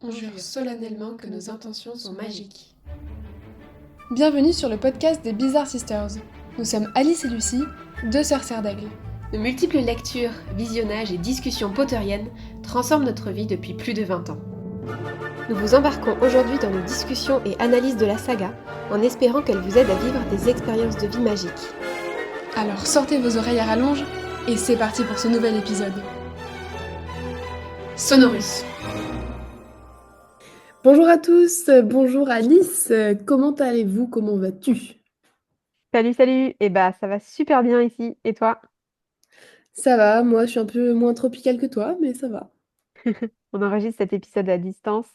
On jure solennellement que nos intentions sont magiques. Bienvenue sur le podcast des Bizarre Sisters. Nous sommes Alice et Lucie, deux sœurs serres d'aigle. De multiples lectures, visionnages et discussions potteriennes transforment notre vie depuis plus de 20 ans. Nous vous embarquons aujourd'hui dans nos discussions et analyses de la saga, en espérant qu'elle vous aide à vivre des expériences de vie magiques. Alors sortez vos oreilles à rallonge et c'est parti pour ce nouvel épisode. Sonorus. Bonjour à tous, bonjour Alice, comment allez-vous, comment vas-tu? Salut, salut! Ça va super bien ici. Et toi? Ça va, moi je suis un peu moins tropicale que toi, mais ça va. On enregistre cet épisode à distance,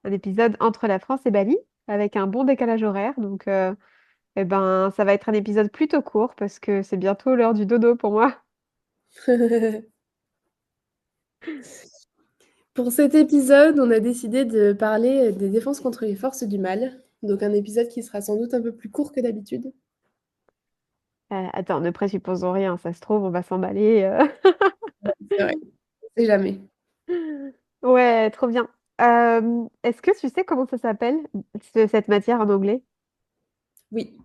un épisode entre la France et Bali, avec un bon décalage horaire. Ça va être un épisode plutôt court parce que c'est bientôt l'heure du dodo pour moi. Pour cet épisode, on a décidé de parler des défenses contre les forces du mal, donc un épisode qui sera sans doute un peu plus court que d'habitude. Attends, ne présupposons rien, ça se trouve, on va s'emballer. C'est vrai, on sait jamais. Ouais, trop bien. Est-ce que tu sais comment ça s'appelle, cette matière en anglais? Oui,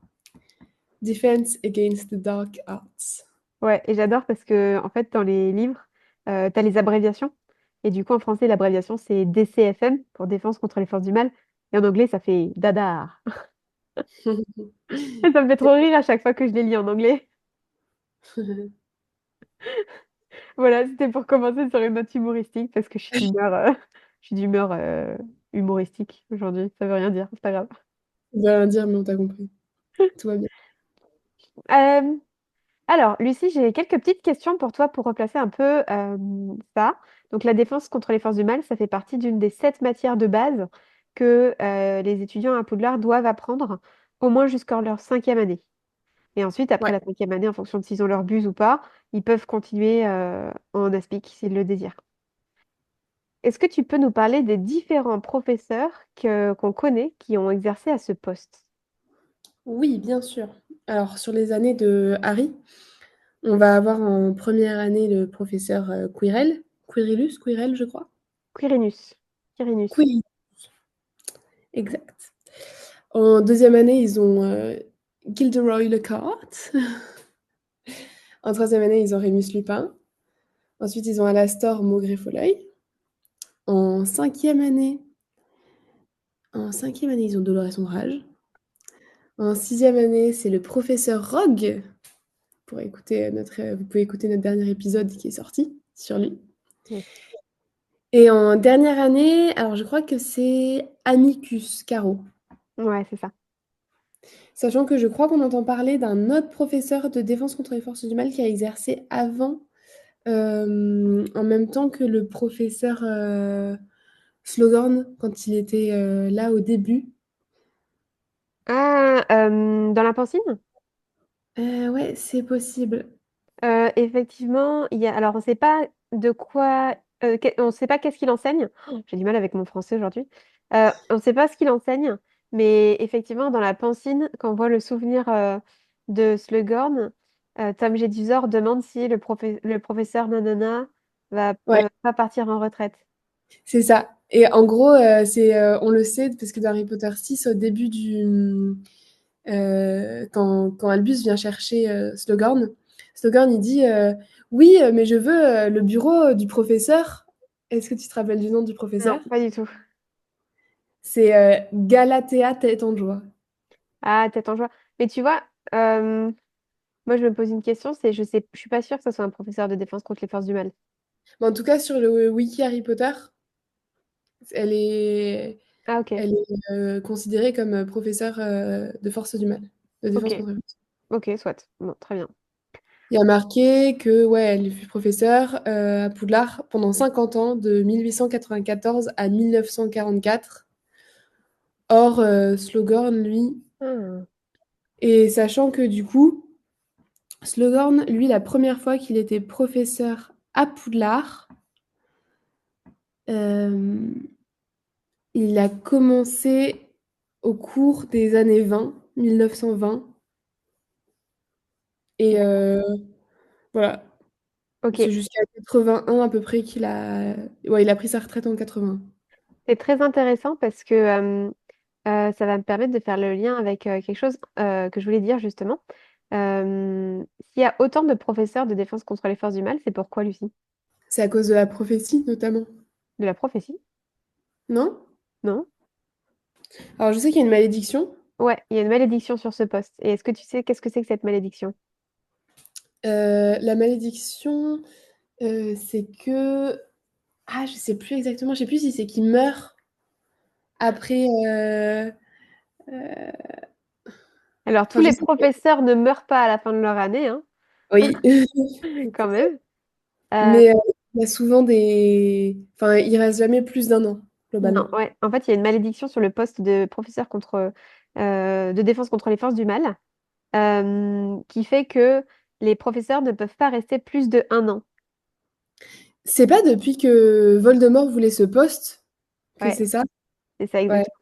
Defense Against the Dark Arts. Ouais, et j'adore parce que, en fait, dans les livres, t'as les abréviations. Et du coup, en français, l'abréviation, c'est DCFM, pour Défense contre les forces du mal. Et en anglais, ça fait Dadar. Et ça me fait trop rire à chaque fois que je les lis en anglais. Voilà, c'était pour commencer sur une note humoristique, parce que je suis d'humeur humoristique aujourd'hui. Ça veut rien dire, c'est pas grave. On va rien dire, mais on t'a compris. Tout va bien. Euh, Alors, Lucie, j'ai quelques petites questions pour toi pour replacer un peu ça. Donc, la défense contre les forces du mal, ça fait partie d'une des 7 matières de base que les étudiants à Poudlard doivent apprendre au moins jusqu'à leur 5e année. Et ensuite, après Ouais. la 5e année, en fonction de s'ils ont leur buse ou pas, ils peuvent continuer en aspic s'ils le désirent. Est-ce que tu peux nous parler des différents professeurs qu'on connaît qui ont exercé à ce poste? Oui, bien sûr. Alors, sur les années de Harry, on va avoir en première année le professeur Quirrell, je crois. Quirinus. Quirinus. Quirrell, exact. En deuxième année, ils ont Gilderoy Lockhart. En troisième année, ils ont Rémus Lupin. Ensuite, ils ont Alastor Maugret-Foleuil. En cinquième année, ils ont Dolores Ombrage. En sixième année, c'est le professeur Rogue. Vous pouvez écouter notre dernier épisode qui est sorti sur lui. Yes. Et en dernière année, alors je crois que c'est Amicus Caro. Ouais, c'est ça. Sachant que je crois qu'on entend parler d'un autre professeur de défense contre les forces du mal qui a exercé avant, en même temps que le professeur Slughorn, quand il était là au début. Ah, dans la Pancine? Ouais, c'est possible. Effectivement, alors on sait pas de quoi, on sait pas qu'est-ce qu'il enseigne. Oh, j'ai du mal avec mon français aujourd'hui. On sait pas ce qu'il enseigne, mais effectivement, dans la Pancine, quand on voit le souvenir de Slughorn, Tom Jedusor demande si le professeur Nanana va Ouais, pas partir en retraite. c'est ça. Et en gros, on le sait parce que dans Harry Potter 6, au début quand Albus vient chercher Slughorn, Slughorn il dit oui, mais je veux le bureau du professeur. Est-ce que tu te rappelles du nom du Non, professeur? pas du tout. C'est Galatea Tête en joie. Ah, tête en joie. Mais tu vois, moi je me pose une question, je suis pas sûre que ce soit un professeur de défense contre les forces du mal. Mais en tout cas, sur le wiki Harry Potter, elle est, Ah, ok. elle est considérée comme professeure de force du mal, de défense Ok. contre les forces. Ok, soit. Bon, très bien. Il y a marqué que, ouais, elle fut professeure à Poudlard pendant 50 ans, de 1894 à 1944. Or, Slughorn, lui, Ah. et sachant que du coup, Slughorn, lui, la première fois qu'il était professeur à Poudlard, euh, il a commencé au cours des années 20, 1920. Et voilà, Ok, c'est jusqu'à 81 à peu près qu'il a... Ouais, il a pris sa retraite en 80. C'est très intéressant parce que ça va me permettre de faire le lien avec quelque chose que je voulais dire justement. S'il y a autant de professeurs de défense contre les forces du mal, c'est pourquoi, Lucie? C'est à cause de la prophétie, notamment. De la prophétie? Non? Non? Alors, je sais qu'il y a une malédiction. Ouais, il y a une malédiction sur ce poste. Et est-ce que tu sais qu'est-ce que c'est que cette malédiction? La malédiction, c'est que... Ah, je sais plus exactement. Je sais plus si c'est qu'il meurt après... Alors, tous Enfin, je les sais. professeurs ne meurent pas à la fin de leur année, hein, Oui. quand même. Euh, Mais il y a souvent des... Enfin, il reste jamais plus d'un an, non, globalement. ouais. En fait, il y a une malédiction sur le poste de professeur de défense contre les forces du mal, qui fait que les professeurs ne peuvent pas rester plus de 1 an. C'est pas depuis que Voldemort voulait ce poste que Ouais, c'est ça? c'est ça Ouais, exactement.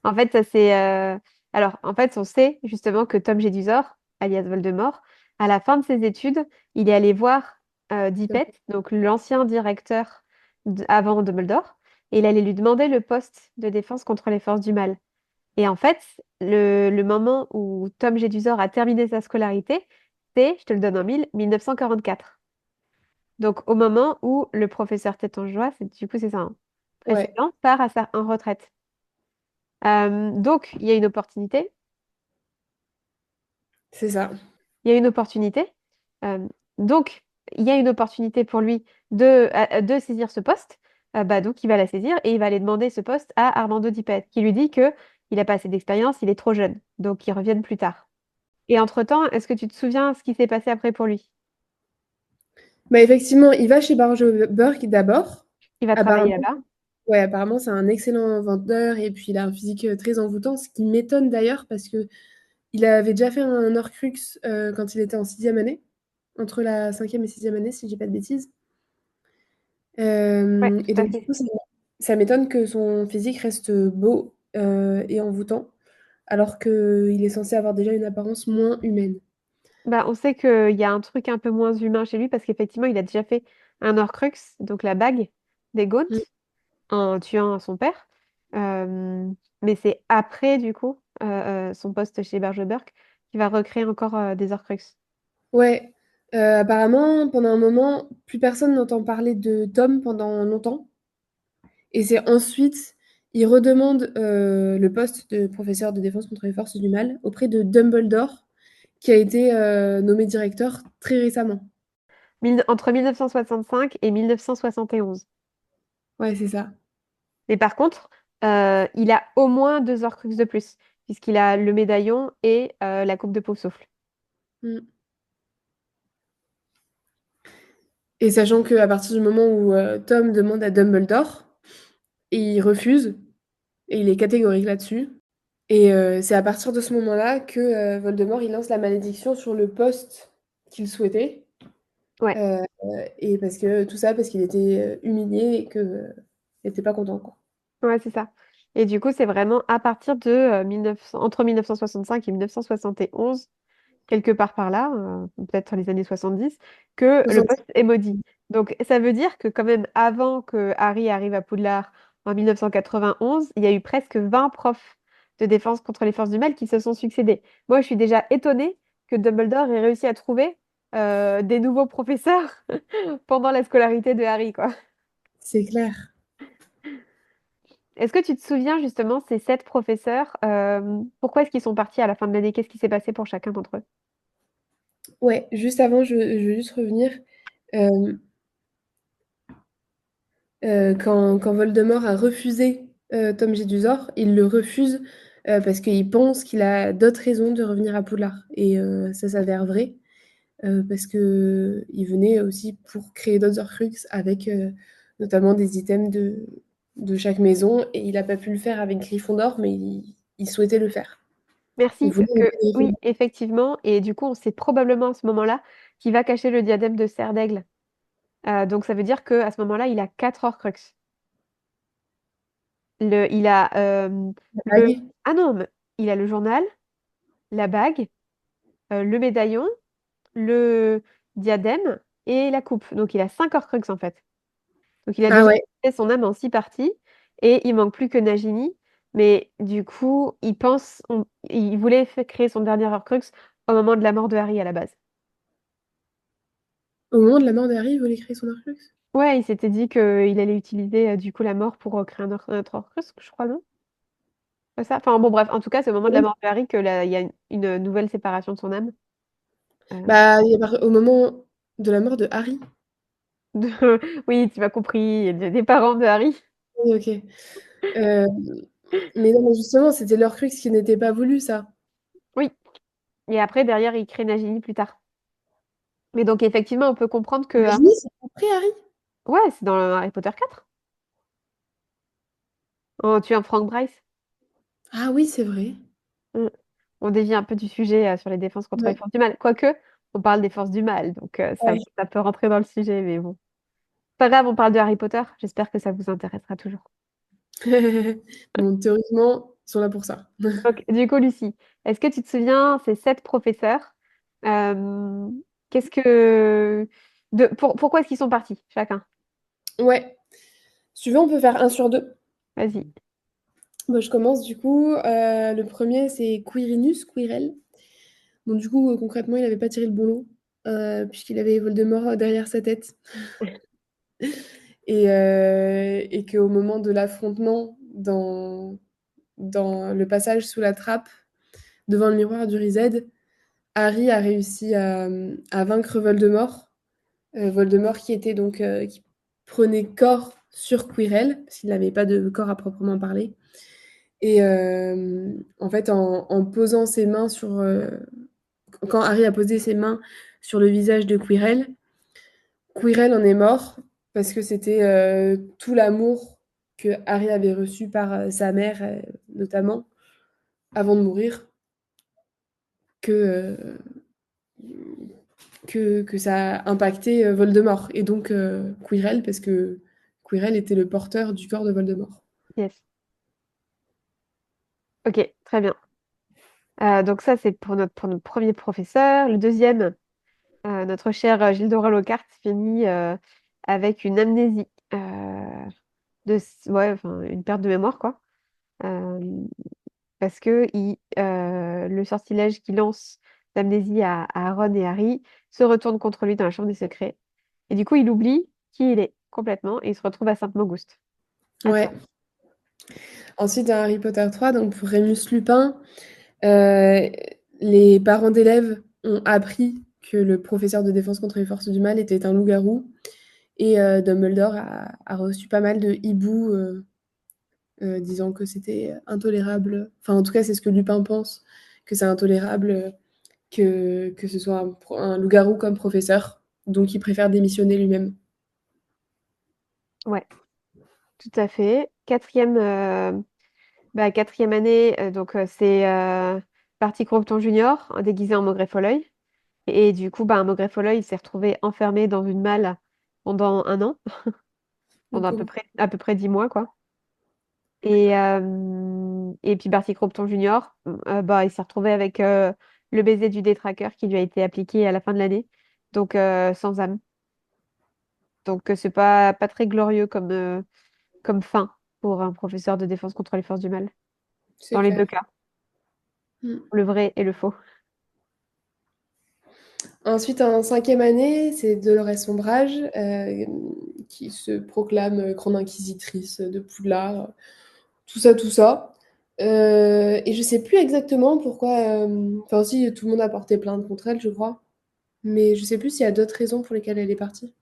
En fait, ça c'est. Alors, en fait, on sait justement que Tom Jedusor, alias Voldemort, à la fin de ses études, il est allé voir Dippet, donc l'ancien directeur avant Dumbledore, et il allait lui demander le poste de défense contre les forces du mal. Et en fait, le moment où Tom Jedusor a terminé sa scolarité, c'est, je te le donne en mille, 1944. Donc, au moment où le professeur Tétangeois, du coup, c'est ça, hein, ouais, précédent, part en retraite. Donc, il y a une opportunité. c'est ça. Il y a une opportunité. Euh, donc, il y a une opportunité pour lui de saisir ce poste. Bah, donc, il va la saisir et il va aller demander ce poste à Armando Dippet, qui lui dit que il n'a pas assez d'expérience, il est trop jeune. Donc, ils reviennent plus tard. Et entre-temps, est-ce que tu te souviens ce qui s'est passé après pour lui? Bah, effectivement, il va chez Barjo Burke d'abord. Il va travailler Apparemment, là-bas. ouais, apparemment, c'est un excellent vendeur et puis il a un physique très envoûtant, ce qui m'étonne d'ailleurs parce que il avait déjà fait un Horcrux quand il était en sixième année, entre la cinquième et sixième année, si je dis pas de bêtises. Ouais, Et tout à donc, du fait. coup, ça m'étonne que son physique reste beau et envoûtant, alors qu'il est censé avoir déjà une apparence moins humaine. Bah, on sait qu'il y a un truc un peu moins humain chez lui parce qu'effectivement, il a déjà fait un Horcrux, donc la bague des Gaunt, Mm. en tuant son père. Euh, mais c'est après, du coup, son poste chez Berge Burke, qu'il va recréer encore des Horcruxes. Ouais, apparemment, pendant un moment, plus personne n'entend parler de Tom pendant longtemps. Et c'est ensuite, il redemande le poste de professeur de défense contre les forces du mal auprès de Dumbledore, qui a été nommé directeur très récemment. Entre 1965 et 1971. Ouais, c'est ça. Mais par contre, il a au moins 2 Horcruxes de plus, puisqu'il a le médaillon et la coupe de Poufsouffle. Mm. Et sachant qu'à partir du moment où Tom demande à Dumbledore, il refuse, et il est catégorique là-dessus. Et c'est à partir de ce moment-là que Voldemort il lance la malédiction sur le poste qu'il souhaitait. Ouais. Et parce que tout ça, parce qu'il était humilié et que il n'était pas content, quoi. Ouais, c'est ça. Et du coup, c'est vraiment à partir de entre 1965 et 1971, quelque part par là, peut-être les années 70, que le 60. poste est maudit. Donc, ça veut dire que quand même, avant que Harry arrive à Poudlard en 1991, il y a eu presque 20 profs de défense contre les forces du mal qui se sont succédés. Moi, je suis déjà étonnée que Dumbledore ait réussi à trouver des nouveaux professeurs pendant la scolarité de Harry, quoi. C'est clair. Est-ce que tu te souviens justement, ces 7 professeurs, pourquoi est-ce qu'ils sont partis à la fin de l'année? Qu'est-ce qui s'est passé pour chacun d'entre eux? Ouais, juste avant, je veux juste revenir. euh, quand Voldemort a refusé Tom Jedusor, il le refuse parce qu'il pense qu'il a d'autres raisons de revenir à Poudlard. Et ça s'avère vrai parce que il venait aussi pour créer d'autres Horcruxes avec notamment des items de chaque maison. Et il n'a pas pu le faire avec Gryffondor, mais il souhaitait le faire. Il Merci, voulait parce monter que oui, Gryffondor. effectivement, et du coup, on sait probablement à ce moment-là qu'il va cacher le diadème de Serre d'Aigle. Donc ça veut dire qu'à ce moment-là, il a 4 Horcruxes. Il a le... Bague. Ah non, mais il a le journal, la bague, le médaillon, le diadème et la coupe. Donc il a 5 Horcruxes en fait. Donc il a Ah déjà ouais. fait son âme en 6 parties. Et il manque plus que Nagini. Mais du coup, il voulait créer son dernier Horcrux au moment de la mort de Harry à la base. Au moment de la mort d'Harry, il voulait créer son Horcrux? Ouais, il s'était dit qu'il allait utiliser du coup la mort pour créer un autre Horcrux, je crois, non? Pas ça? Enfin bon, bref, en tout cas, c'est au moment de la Oui. mort de Harry que il y a une nouvelle séparation de son âme. Euh, Bah, au moment de la mort de Harry. Oui, tu m'as compris, des parents de Harry. Oui, ok. Euh, mais non, mais justement, c'était l'Horcrux qui n'était pas voulu, ça. Oui. Et après, derrière, il crée Nagini plus tard. Mais donc, effectivement, on peut comprendre que Nagini, Harry. c'est après Harry? Ouais, c'est dans le Harry Potter 4. En tuant Frank Bryce. Ah oui, c'est vrai. Mm. On dévie un peu du sujet sur les défenses contre les Ouais. forces du mal. Quoique, on parle des forces du mal, donc Ouais. ça peut rentrer dans le sujet, mais bon. Pas grave, on parle de Harry Potter. J'espère que ça vous intéressera toujours. Bon, théoriquement, ils sont là pour ça. Donc, du coup, Lucie, est-ce que tu te souviens, ces 7 professeurs, euh, qu'est-ce que... pourquoi est-ce qu'ils sont partis, chacun? Ouais. Si tu veux, on peut faire un sur deux. Vas-y. Bon, je commence du coup. Le premier, c'est Quirinus, Quirrell. Bon, du coup, concrètement, il n'avait pas tiré le bon lot, puisqu'il avait Voldemort derrière sa tête. Et qu'au moment de l'affrontement dans le passage sous la trappe, devant le miroir du Riséd, Harry a réussi à vaincre Voldemort. Voldemort qui prenait corps sur Quirrell, parce qu'il n'avait pas de corps à proprement parler. Et en fait, en posant ses mains sur... quand Harry a posé ses mains sur le visage de Quirrell, Quirrell en est mort parce que c'était tout l'amour que Harry avait reçu par sa mère, notamment, avant de mourir, que, que ça a impacté Voldemort. Et donc Quirrell, parce que Quirrell était le porteur du corps de Voldemort. Yes. Ok, très bien. Donc ça, c'est pour notre premier professeur. Le deuxième, notre cher Gilderoy Lockhart finit avec une amnésie, ouais, enfin, une perte de mémoire, quoi. Euh, Parce que le sortilège qu'il lance d'amnésie à Ron et Harry se retourne contre lui dans la chambre des secrets. Et du coup, il oublie qui il est complètement et il se retrouve à Sainte-Mauguste. À Ouais. toi. Ensuite, dans Harry Potter 3, donc pour Rémus Lupin, euh, les parents d'élèves ont appris que le professeur de défense contre les forces du mal était un loup-garou. Et Dumbledore a reçu pas mal de hiboux disant que c'était intolérable. Enfin, en tout cas, c'est ce que Lupin pense, que c'est intolérable que ce soit un loup-garou comme professeur. Donc, il préfère démissionner lui-même. Ouais, tout à fait. Quatrième année, c'est Barty Crompton Junior, déguisé en Maugrey Folleuil. Et du coup, un Maugrey Folleuil il s'est retrouvé enfermé dans une malle pendant un an, Le pendant pauvre. à peu près 10 mois, quoi. Et puis Barty Crompton Junior, il s'est retrouvé avec le baiser du détraqueur qui lui a été appliqué à la fin de l'année, donc sans âme. Donc c'est pas très glorieux comme fin pour un professeur de défense contre les forces du mal, C'est dans les deux clair. cas, Mm. le vrai et le faux. Ensuite, en cinquième année, c'est Dolores Sombrage qui se proclame grande inquisitrice de Poudlard. Tout ça, tout ça. Et je sais plus exactement pourquoi. Enfin, si, tout le monde a porté plainte contre elle, je crois. Mais je sais plus s'il y a d'autres raisons pour lesquelles elle est partie.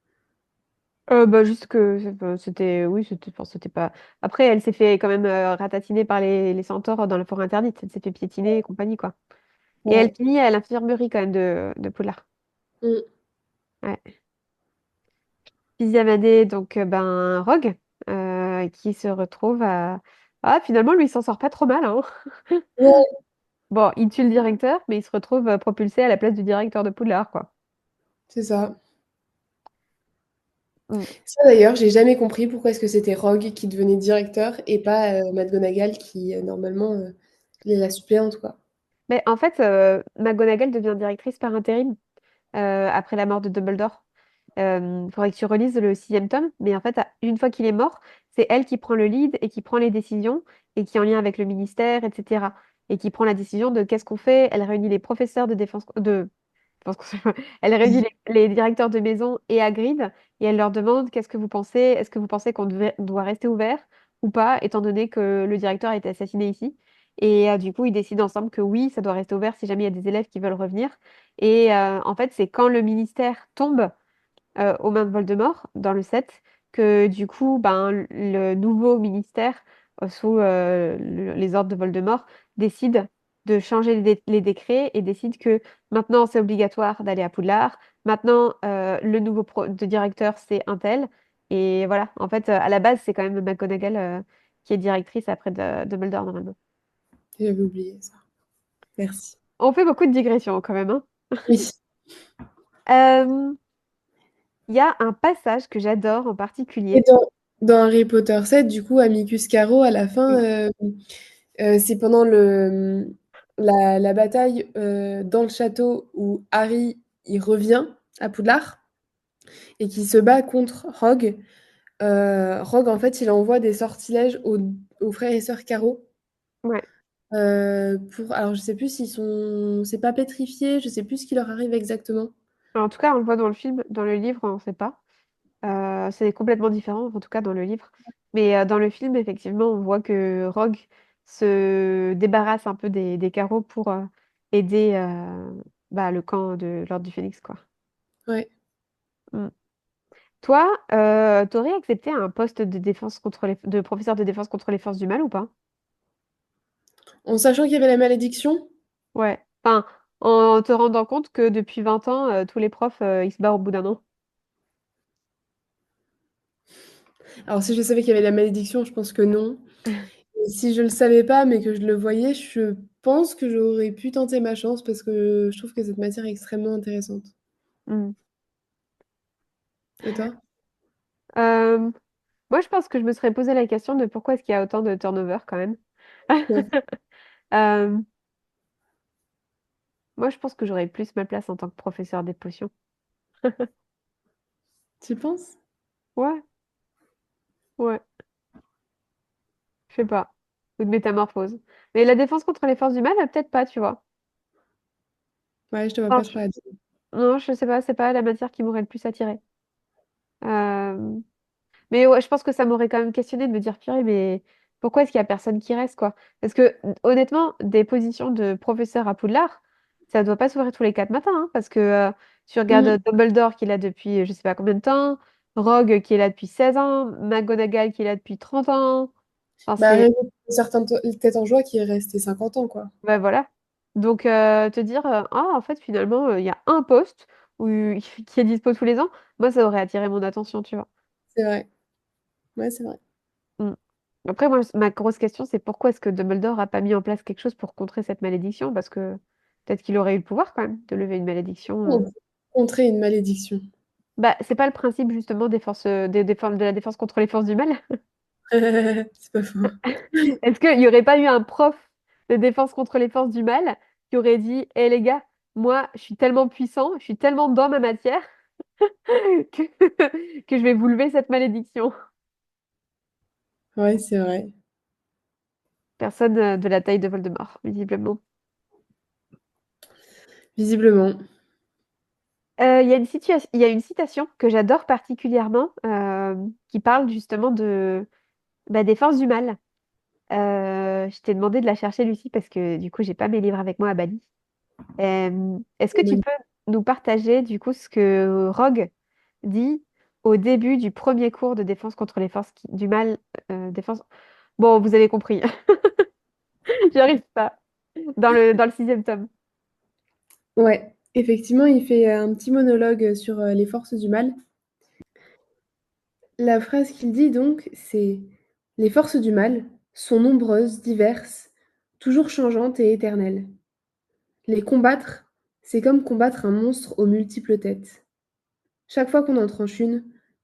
Juste que oui, enfin, c'était pas. Après, elle s'est fait quand même ratatiner par les centaures dans la forêt interdite. Elle s'est fait piétiner et compagnie, quoi. Et elle Ouais. finit à l'infirmerie quand même de Poudlard. Mm. Ouais. Sixième année, donc Rogue, qui se retrouve à. Ah, finalement, lui, il s'en sort pas trop mal, hein. Ouais, Bon, il tue le directeur, mais il se retrouve propulsé à la place du directeur de Poudlard, quoi. c'est ça. Mm. Ça d'ailleurs, j'ai jamais compris pourquoi est-ce que c'était Rogue qui devenait directeur et pas McGonagall qui normalement est la suppléante quoi. Mais en fait, McGonagall devient directrice par intérim après la mort de Dumbledore. Il faudrait que tu relises le sixième tome, mais en fait, une fois qu'il est mort, c'est elle qui prend le lead et qui prend les décisions et qui est en lien avec le ministère, etc. Et qui prend la décision de qu'est-ce qu'on fait. Elle réunit les professeurs de défense, elle réunit les directeurs de maison et Hagrid et elle leur demande qu'est-ce que vous pensez? Est-ce que vous pensez qu'on doit rester ouvert ou pas, étant donné que le directeur a été assassiné ici? Et du coup, ils décident ensemble que oui, ça doit rester ouvert si jamais il y a des élèves qui veulent revenir. Et en fait, c'est quand le ministère tombe aux mains de Voldemort dans le 7 que du coup, ben, le nouveau ministère, sous les ordres de Voldemort, décide de changer les décrets et décide que maintenant c'est obligatoire d'aller à Poudlard. Maintenant, le nouveau de directeur, c'est un tel. Et voilà, en fait, à la base, c'est quand même McGonagall qui est directrice après de Dumbledore normalement. J'avais oublié ça. Merci. On fait beaucoup de digressions quand même, hein. Oui. Euh, Il y a un passage que j'adore en Et particulier. dans Harry Potter 7, du coup, Amicus Carro, à la fin, Oui. c'est pendant la bataille dans le château où Harry il revient à Poudlard et qui se bat contre Rogue. Rogue, en fait, il envoie des sortilèges aux frères et sœurs Carreau. Ouais. Alors, je sais plus s'ils sont. C'est pas pétrifié, je sais plus ce qui leur arrive exactement. En tout cas, on le voit dans le film, dans le livre, on ne sait pas. C'est complètement différent, en tout cas dans le livre. Mais dans le film, effectivement, on voit que Rogue se débarrasse un peu des carreaux pour aider bah, le camp de l'Ordre du Phénix, quoi. Ouais. Mm. Toi, t'aurais accepté un poste de défense contre de professeur de défense contre les forces du mal ou pas? En sachant qu'il y avait la malédiction. Ouais. Enfin, en te rendant compte que depuis 20 ans, tous les profs, ils se barrent au bout d'un an. Alors, si je savais qu'il y avait la malédiction, je pense que non. Et si je le savais pas, mais que je le voyais, je pense que j'aurais pu tenter ma chance parce que je trouve que cette matière est extrêmement intéressante. Mm. Et toi? Euh, Moi, je pense que je me serais posé la question de pourquoi est-ce qu'il y a autant de turnover quand même. Ouais. Euh, Moi, je pense que j'aurais plus ma place en tant que professeur des potions. Tu penses? Ouais, ouais, je sais pas. Ou de métamorphose. Mais la défense contre les forces du mal, peut-être pas, tu vois. Ouais, je te vois Enfin, pas trop là-dessus. non, je sais pas, c'est pas la matière qui m'aurait le plus attirée. Euh, Mais ouais, je pense que ça m'aurait quand même questionné de me dire, purée, mais pourquoi est-ce qu'il y a personne qui reste, quoi? Parce que honnêtement, des positions de professeur à Poudlard, ça doit pas s'ouvrir tous les 4 matins, hein, parce que tu regardes Mm. Dumbledore qui est là depuis je sais pas combien de temps, Rogue qui est là depuis 16 ans, McGonagall qui est là depuis 30 ans. Enfin, Bah, c'est... Rémi, certains têtes en joie qui est resté 50 ans, quoi. Ouais, voilà. Donc, te dire, ah, en fait, finalement, il y a un poste où, qui est dispo tous les ans, moi, ça aurait attiré mon attention, tu vois. C'est vrai. Ouais, c'est vrai. Mm. Après, moi, ma grosse question, c'est pourquoi est-ce que Dumbledore a pas mis en place quelque chose pour contrer cette malédiction? Parce que peut-être qu'il aurait eu le pouvoir quand même de lever une malédiction. Pour contrer une malédiction. Bah, c'est pas le principe justement des forces, de la défense contre les forces du mal? C'est pas faux. Est-ce qu'il y aurait pas eu un prof de défense contre les forces du mal qui aurait dit, hé les gars, moi, je suis tellement puissant, je suis tellement dans ma matière que, que je vais vous lever cette malédiction. Ouais, c'est vrai. Personne de la taille de Voldemort, visiblement. Visiblement. Il y a une citation que j'adore particulièrement qui parle justement des forces du mal. Je t'ai demandé de la chercher, Lucie, parce que du coup, j'ai pas mes livres avec moi à Bali. Est-ce que tu peux nous partager du coup ce que Rogue dit au début du premier cours de défense contre les forces du mal, défense. Bon, vous avez compris. J'y arrive pas. Dans le 6e tome. Ouais, effectivement, il fait un petit monologue sur les forces du mal. La phrase qu'il dit donc, c'est: «Les forces du mal sont nombreuses, diverses, toujours changeantes et éternelles. Les combattre, c'est comme combattre un monstre aux multiples têtes. Chaque fois qu'on en tranche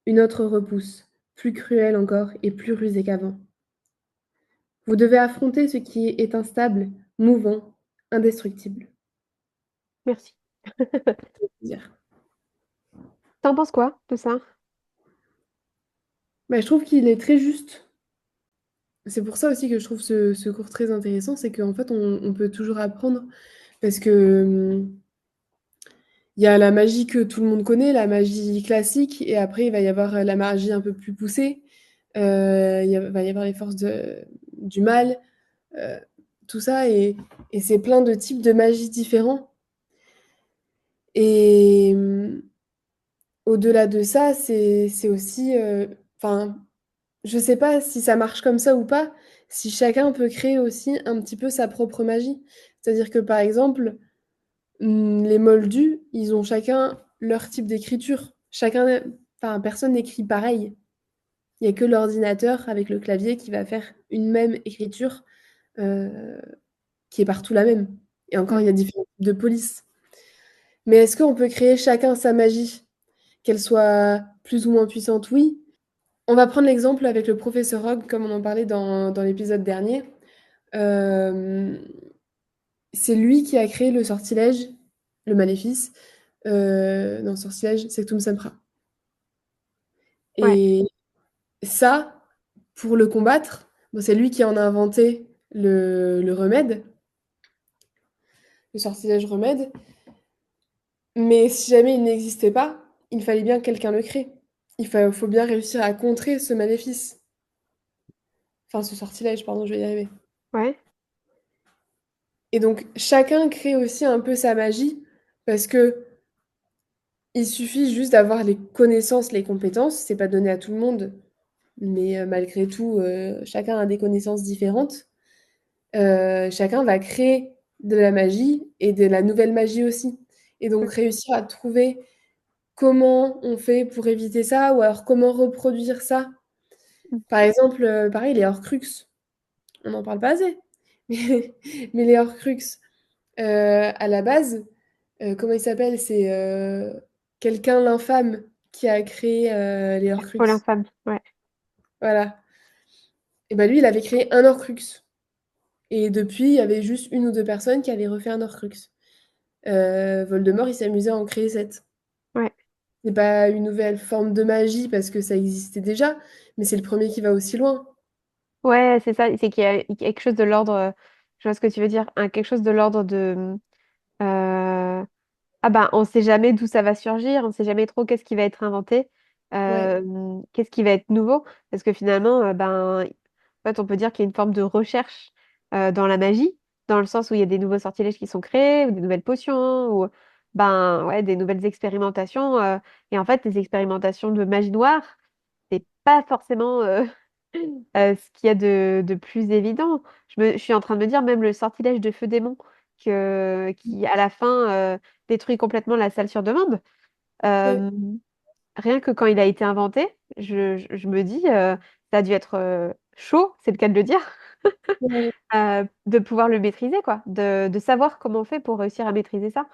une autre repousse, plus cruelle encore et plus rusée qu'avant. Vous devez affronter ce qui est instable, mouvant, indestructible.» Merci. Dire. T'en penses quoi de ça? Bah, je trouve qu'il est très juste. C'est pour ça aussi que je trouve ce cours très intéressant, c'est qu'en fait, on peut toujours apprendre parce que il y a la magie que tout le monde connaît, la magie classique, et après, il va y avoir la magie un peu plus poussée. Va y avoir les forces du mal, euh, tout ça, et c'est plein de types de magie différents. Et au-delà de ça, c'est aussi, enfin, je sais pas si ça marche comme ça ou pas, si chacun peut créer aussi un petit peu sa propre magie. C'est-à-dire que, par exemple, les moldus, ils ont chacun leur type d'écriture. Enfin, personne n'écrit pareil. Il y a que l'ordinateur avec le clavier qui va faire une même écriture, heu, qui est partout la même. Et encore, Mm. il y a différents types de police. Mais est-ce qu'on peut créer chacun sa magie? Qu'elle soit plus ou moins puissante? Oui. On va prendre l'exemple avec le professeur Rogue, comme on en parlait dans l'épisode dernier. Hem, c'est lui qui a créé le sortilège, le maléfice, non, sortilège, Sectum Sempra. Ouais, Et ça, pour le combattre, bon, c'est lui qui en a inventé le remède, le sortilège remède, mais si jamais il n'existait pas, il fallait bien que quelqu'un le crée. Faut bien réussir à contrer ce maléfice. Enfin, ce sortilège, pardon, je vais y arriver. ouais. Et donc, chacun crée aussi un peu sa magie, parce que il suffit juste d'avoir les connaissances, les compétences. C'est pas donné à tout le monde, mais malgré tout, chacun a des connaissances différentes. Chacun va créer de la magie et de la nouvelle magie aussi. Et Mm. donc réussir à trouver comment on fait pour éviter ça, ou alors comment reproduire ça. Mm. Par exemple, pareil, les Horcruxes, on n'en parle pas assez. Mais, mais les Horcruxes, à la base, comment il s'appelle? C'est quelqu'un l'infâme qui a créé les Paul Horcruxes. infâme, ouais. Voilà. Et ben lui, il avait créé un Horcrux. Et depuis, il y avait juste une ou deux personnes qui avaient refait un Horcrux. Voldemort, il s'amusait à en créer 7. Ouais. C'est pas une nouvelle forme de magie parce que ça existait déjà, mais c'est le premier qui va aussi loin. Ouais, c'est ça, c'est qu'il y a quelque chose de l'ordre, je vois ce que tu veux dire, quelque chose de l'ordre de, euh, ah ben, on sait jamais d'où ça va surgir, on sait jamais trop qu'est-ce qui va être inventé, Ouais, qu'est-ce qui va être nouveau, parce que finalement, ben, en fait, on peut dire qu'il y a une forme de recherche dans la magie, dans le sens où il y a des nouveaux sortilèges qui sont créés, ou des nouvelles potions, ou ben, ouais, des nouvelles expérimentations, et en fait, les expérimentations de magie noire, c'est pas forcément ce qu'il y a de plus évident. Je suis en train de me dire, même le sortilège de feu démon, qui à la fin détruit complètement la salle sur demande, ouais, euh, rien que quand il a été inventé, je me dis, ça a dû être chaud, c'est le cas de le dire, ouais, de pouvoir le maîtriser, quoi, de savoir comment on fait pour réussir à maîtriser ça.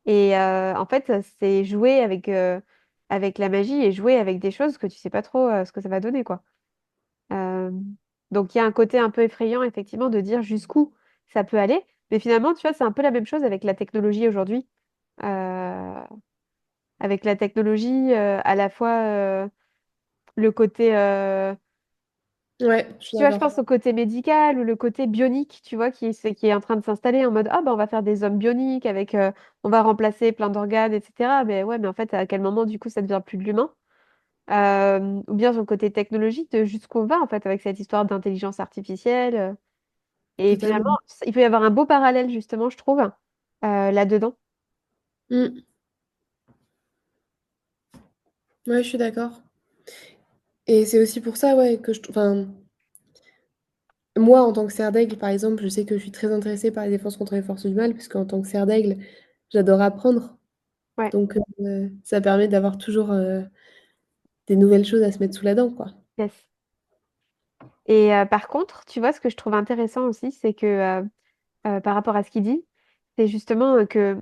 Et en fait, c'est jouer avec la magie et jouer avec des choses que tu sais pas trop ce que ça va donner, quoi. Euh, donc il y a un côté un peu effrayant, effectivement, de dire jusqu'où ça peut aller. Mais finalement, tu vois, c'est un peu la même chose avec la technologie aujourd'hui. Euh, avec la technologie, à la fois le côté, ouais, je suis tu vois, je d'accord. pense au côté médical ou le côté bionique, tu vois, qui est en train de s'installer en mode, ah ben on va faire des hommes bioniques avec, on va remplacer plein d'organes, etc. Mais ouais, mais en fait, à quel moment, du coup, ça devient plus de l'humain? Ou bien sur le côté technologique, de jusqu'où on va, en fait, avec cette histoire d'intelligence artificielle. Et finalement, Totalement. il peut y avoir un beau parallèle, justement, je trouve, là-dedans. Mm. Ouais, je suis d'accord. Et c'est aussi pour ça, ouais, enfin, moi, en tant que serre d'aigle, par exemple, je sais que je suis très intéressée par la défense contre les forces du mal, parce qu'en tant que serre d'aigle, j'adore apprendre. Ouais, Donc, ça permet d'avoir toujours des nouvelles choses à se mettre sous la dent, quoi. yes. Et par contre, tu vois, ce que je trouve intéressant aussi, c'est que par rapport à ce qu'il dit, c'est justement que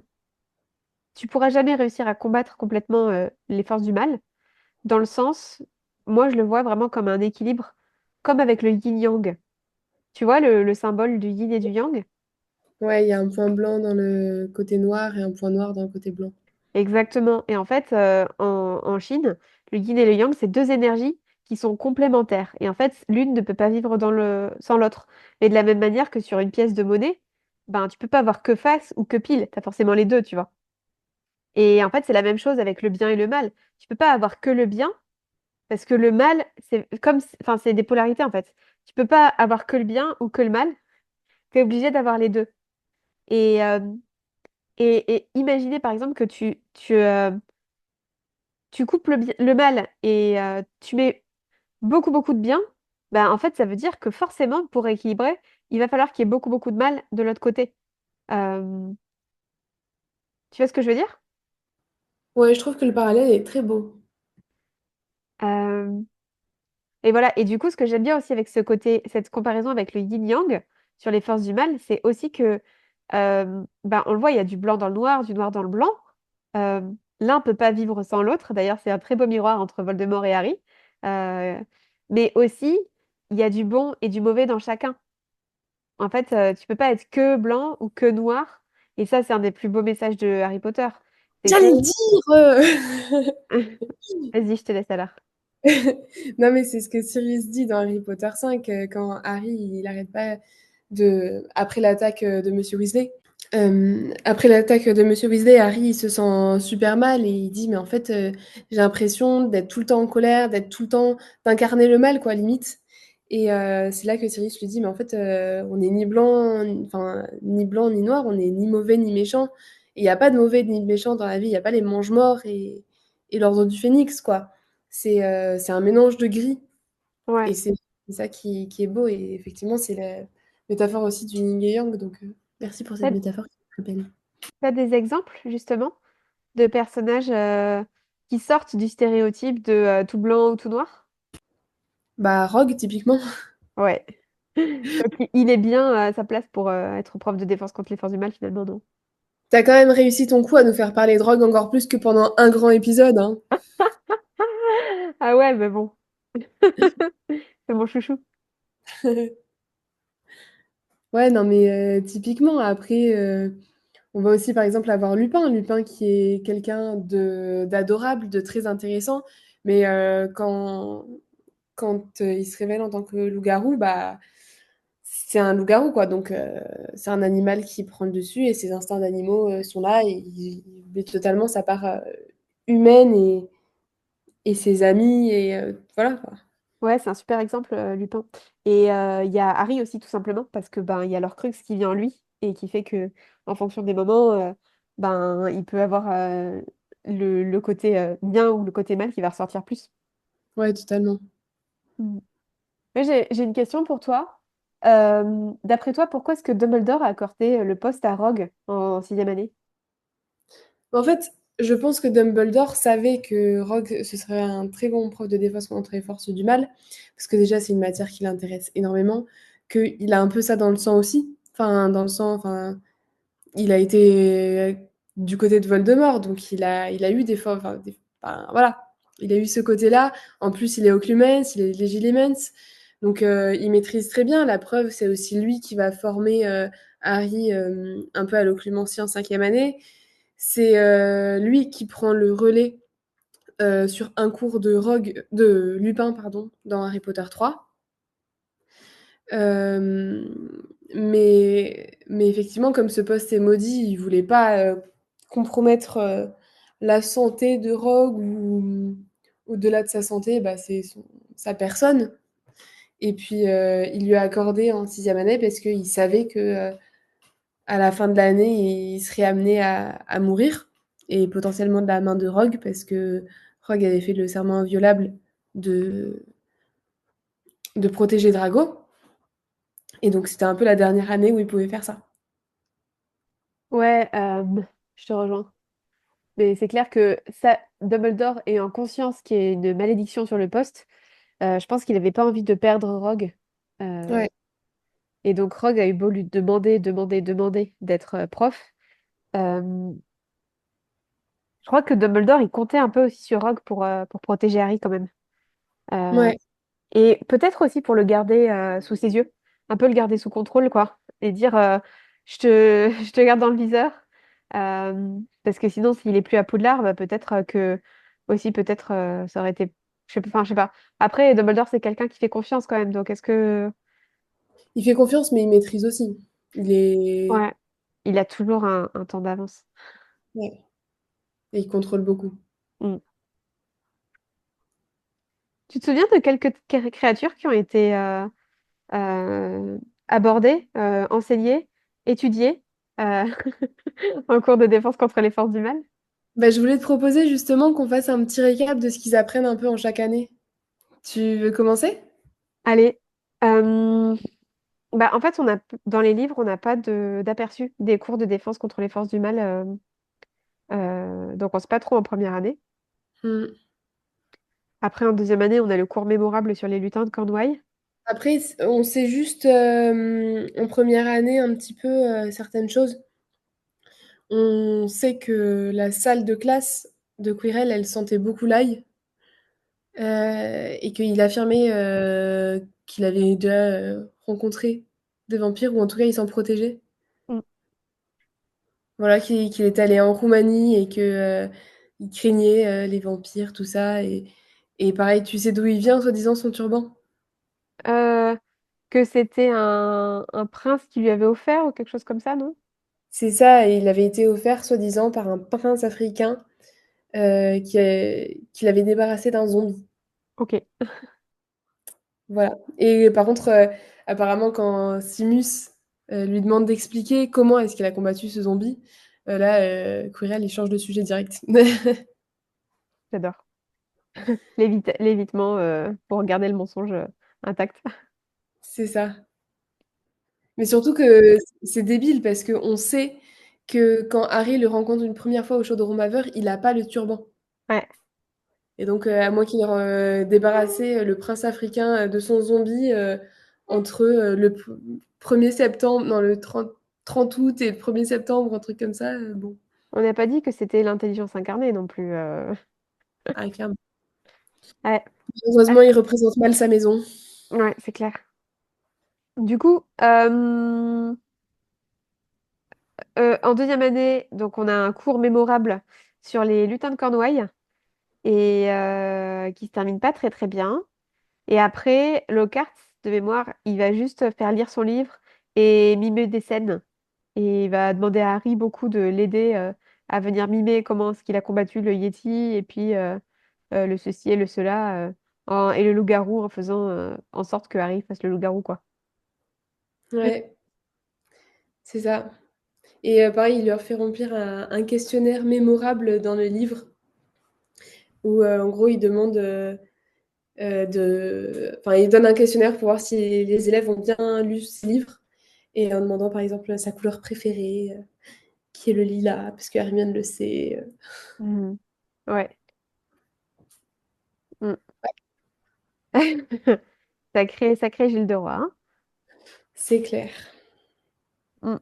tu pourras jamais réussir à combattre complètement les forces du mal, dans le sens, moi, je le vois vraiment comme un équilibre, comme avec le yin-yang. Tu vois, le symbole du yin et du yang? Ouais, il y a un point blanc dans le côté noir et un point noir dans le côté blanc. Exactement. Et en fait, en Chine, le yin et le yang, c'est deux énergies qui sont complémentaires. Et en fait, l'une ne peut pas vivre sans l'autre. Et de la même manière que sur une pièce de monnaie, ben, tu peux pas avoir que face ou que pile. Tu as forcément les deux, tu vois. Et en fait, c'est la même chose avec le bien et le mal. Tu peux pas avoir que le bien, parce que le mal, c'est comme, enfin, c'est des polarités, en fait. Tu peux pas avoir que le bien ou que le mal. Tu es obligé d'avoir les deux. Et, et imaginez, par exemple, que tu coupes le mal et tu mets beaucoup de bien, ben, en fait, ça veut dire que forcément, pour équilibrer, il va falloir qu'il y ait beaucoup de mal de l'autre côté. Euh, Tu vois ce que je veux dire? Ouais, je trouve que le parallèle est très beau. Euh, et voilà. Et du coup, ce que j'aime bien aussi avec ce côté, cette comparaison avec le yin-yang sur les forces du mal, c'est aussi que, ben, on le voit, il y a du blanc dans le noir, du noir dans le blanc. Euh, L'un peut pas vivre sans l'autre. D'ailleurs, c'est un très beau miroir entre Voldemort et Harry. Euh, mais aussi, il y a du bon et du mauvais dans chacun. En fait, tu peux pas être que blanc ou que noir. Et ça, c'est un des plus beaux messages de Harry Potter. C'est que... J'allais le dire! Vas-y, je te laisse alors. Non, mais c'est ce que Sirius dit dans Harry Potter 5, quand Harry, il arrête pas de après l'attaque, de Monsieur Weasley. Après l'attaque de Monsieur Weasley, Harry, il se sent super mal et il dit: «Mais en fait, j'ai l'impression d'être tout le temps en colère, d'être tout le temps d'incarner le mal quoi, limite» et c'est là que Sirius lui dit: «Mais en fait, on est ni blanc, enfin, ni blanc ni noir, on est ni mauvais ni méchant et il y a pas de mauvais ni de méchant dans la vie, il y a pas les mange-morts et l'ordre du Phénix, quoi. C'est un mélange de gris et Ouais. c'est ça qui est beau et effectivement, c'est la métaphore aussi du yin et yang donc merci pour cette T'as, métaphore qui est très belle. t'as des exemples, justement, de personnages qui sortent du stéréotype de tout blanc ou tout noir? Bah, Rogue typiquement. Ouais. Donc, il est bien à sa place pour être prof de défense contre les forces du mal, finalement, non? Tu quand même réussi ton coup à nous faire parler de Rogue encore plus que pendant un grand épisode, hein. Ah ouais, mais bon, c'est mon chouchou. Ouais, non mais typiquement après, on va aussi par exemple avoir Lupin. Lupin qui est quelqu'un de d'adorable, de très intéressant, mais quand il se révèle en tant que loup-garou, bah, c'est un loup-garou, quoi. Donc, c'est un animal qui prend le dessus et ses instincts d'animaux sont là et il met totalement sa part humaine et ses amis et voilà, quoi. Ouais, c'est un super exemple, Lupin. Et il y a Harry aussi, tout simplement, parce que ben il y a l'Orcrux qui vient en lui et qui fait que, en fonction des moments, ben il peut avoir le côté bien ou le côté mal qui va ressortir plus. Ouais, totalement. Mm. Mais j'ai une question pour toi. D'après toi, pourquoi est-ce que Dumbledore a accordé le poste à Rogue en sixième année? En fait, je pense que Dumbledore savait que Rogue, ce serait un très bon prof de défense contre les forces du mal, parce que déjà, c'est une matière qui l'intéresse énormément, qu'il a un peu ça dans le sang aussi. Enfin, dans le sang, enfin, il a été du côté de Voldemort, donc il a eu des fois, enfin, voilà, il a eu ce côté-là. En plus, il est Occlumens, il est Legilimens, donc il maîtrise très bien. La preuve, c'est aussi lui qui va former Harry un peu à l'Occlumentie en cinquième année. C'est lui qui prend le relais sur un cours de Lupin, pardon, dans Harry Potter 3. Euh, mais effectivement, comme ce poste est maudit, il voulait pas compromettre la santé de Rogue ou au-delà de sa santé, bah, c'est sa personne. Et puis, il lui a accordé en sixième année parce qu'il savait que à la fin de l'année, il serait amené à mourir et potentiellement de la main de Rogue parce que Rogue avait fait le serment inviolable de, de protéger Drago. Et donc, c'était un peu la dernière année où il pouvait faire ça. Ouais, je te rejoins. Mais c'est clair que ça, Dumbledore ayant conscience qu'il y a une malédiction sur le poste, je pense qu'il n'avait pas envie de perdre Rogue. Euh, Ouais, et donc Rogue a eu beau lui demander d'être prof. Euh, je crois que Dumbledore, il comptait un peu aussi sur Rogue pour protéger Harry quand même. Euh, ouais, et peut-être aussi pour le garder sous ses yeux, un peu le garder sous contrôle, quoi. Et dire, je te garde dans le viseur. Parce que sinon, s'il est plus à Poudlard, bah, peut-être que aussi, peut-être ça aurait été je sais pas. Après, Dumbledore, c'est quelqu'un qui fait confiance quand même. Donc, est-ce que... Il fait confiance, mais il maîtrise aussi. Il est... Ouais, il a toujours un temps d'avance. Ouais. Et il contrôle beaucoup. Mm. Tu te souviens de quelques créatures qui ont été euh, abordées, enseignées, étudiées euh, en cours de défense contre les forces du mal? Bah, je voulais te proposer justement qu'on fasse un petit récap de ce qu'ils apprennent un peu en chaque année. Tu veux commencer? Allez. euh, Bah, en fait, dans les livres, on n'a pas d'aperçu des cours de défense contre les forces du mal. Donc, on ne sait pas trop en première année. Hmm. Après, en deuxième année, on a le cours mémorable sur les lutins de Cornouailles. Après, on sait juste en première année un petit peu certaines choses. On sait que la salle de classe de Quirrell, elle sentait beaucoup l'ail et qu'il affirmait qu'il avait déjà rencontré des vampires ou en tout cas il s'en protégeait. Mm. Voilà, qu'il est allé en Roumanie et que il craignait les vampires, tout ça. Et pareil, tu sais d'où il vient, soi-disant, son turban? Euh, que c'était un prince qui lui avait offert ou quelque chose comme ça, non? C'est ça, et il avait été offert, soi-disant, par un prince africain qui l'avait débarrassé d'un zombie. Ok. Voilà. Et par contre, apparemment, quand Simus lui demande d'expliquer comment est-ce qu'il a combattu ce zombie, là, Quirrell, il change de sujet direct. J'adore. L'évitement pour garder le mensonge intact. C'est ça. Mais surtout que c'est débile parce qu'on sait que quand Harry le rencontre une première fois au Chaudron Maveur, il a pas le turban. Ouais, Et donc, à moins qu'il ait débarrassé le prince africain de son zombie entre le 1er septembre, non, le 30 août et le 1er septembre, un truc comme ça, bon, on n'a pas dit que c'était l'intelligence incarnée non plus. ah, clairement. Ouais, Heureusement, il représente mal sa maison. ouais, c'est clair. Du coup, en deuxième année, donc on a un cours mémorable sur les lutins de Cornouailles et qui se termine pas très très bien. Et après, Lockhart, de mémoire, il va juste faire lire son livre et mimer des scènes. Et il va demander à Harry beaucoup de l'aider à venir mimer comment est-ce qu'il a combattu le Yeti et puis le ceci et le cela et le loup-garou en faisant en sorte que Harry fasse le loup-garou, quoi. Ouais, c'est ça. Et pareil, il leur fait remplir un questionnaire mémorable dans le livre où, en gros, il demande Enfin, il donne un questionnaire pour voir si les élèves ont bien lu ce livre et en demandant, par exemple, sa couleur préférée, qui est le lilas, parce que Hermione le sait. Mhm. Ouais. Mm. Sacré, sacré Gilles de Roi, hein. C'est clair. Mm.